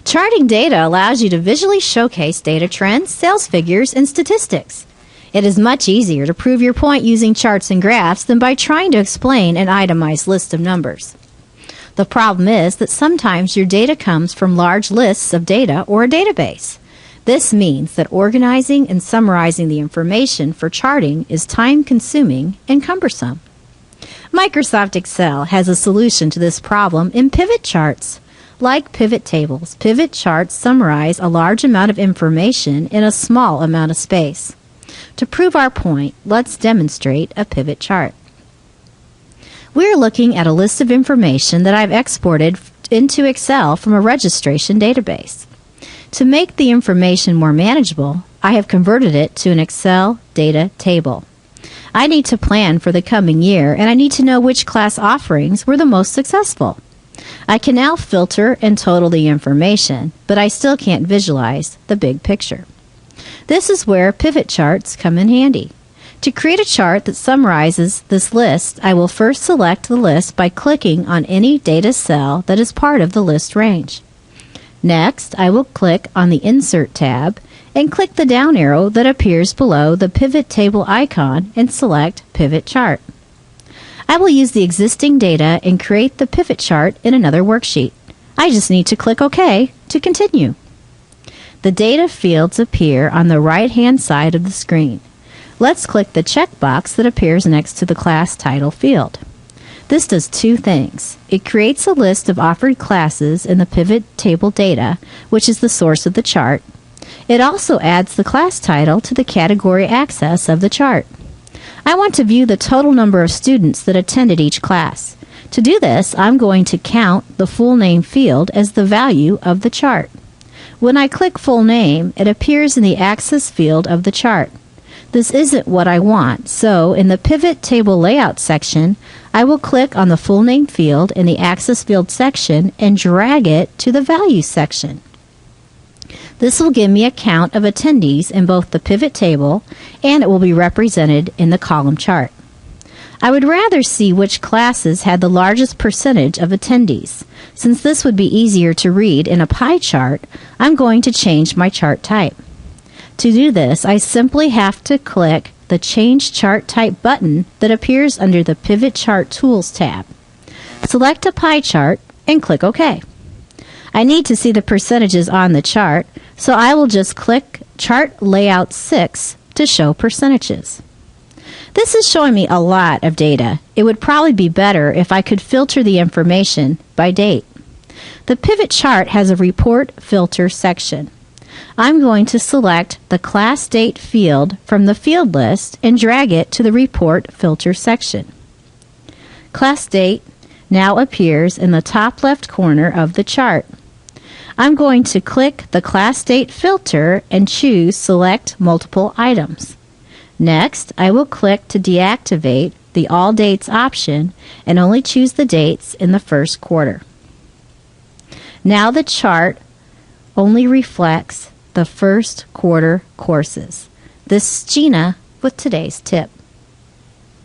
Charting data allows you to visually showcase data trends, sales figures, and statistics. It is much easier to prove your point using charts and graphs than by trying to explain an itemized list of numbers. The problem is that sometimes your data comes from large lists of data or a database. This means that organizing and summarizing the information for charting is time-consuming and cumbersome. Microsoft Excel has a solution to this problem in pivot charts. Like pivot tables, pivot charts summarize a large amount of information in a small amount of space. To prove our point, let's demonstrate a pivot chart. We're looking at a list of information that I've exported into Excel from a registration database. To make the information more manageable, I have converted it to an Excel data table. I need to plan for the coming year, and I need to know which class offerings were the most successful. I can now filter and total the information, but I still can't visualize the big picture. This is where pivot charts come in handy. To create a chart that summarizes this list, I will first select the list by clicking on any data cell that is part of the list range. Next, I will click on the Insert tab and click the down arrow that appears below the pivot table icon and select Pivot Chart. I will use the existing data and create the pivot chart in another worksheet. I just need to click OK to continue. The data fields appear on the right-hand side of the screen. Let's click the checkbox that appears next to the class title field. This does two things. It creates a list of offered classes in the pivot table data, which is the source of the chart. It also adds the class title to the category axis of the chart. I want to view the total number of students that attended each class. To do this, I'm going to count the full name field as the value of the chart. When I click full name, it appears in the axis field of the chart. This isn't what I want, so in the pivot table layout section, I will click on the full name field in the axis field section and drag it to the value section. This will give me a count of attendees in both the pivot table and it will be represented in the column chart. I would rather see which classes had the largest percentage of attendees. Since this would be easier to read in a pie chart, I'm going to change my chart type. To do this, I simply have to click the Change Chart Type button that appears under the Pivot Chart Tools tab. Select a pie chart and click OK. I need to see the percentages on the chart, so I will just click Chart Layout 6 to show percentages. This is showing me a lot of data. It would probably be better if I could filter the information by date. The pivot chart has a Report Filter section. I'm going to select the Class Date field from the field list and drag it to the Report Filter section. Class Date now appears in the top left corner of the chart. I'm going to click the Class Date filter and choose Select Multiple Items. Next, I will click to deactivate the All Dates option and only choose the dates in the first quarter. Now the chart only reflects the first quarter courses. This is Gina with today's tip.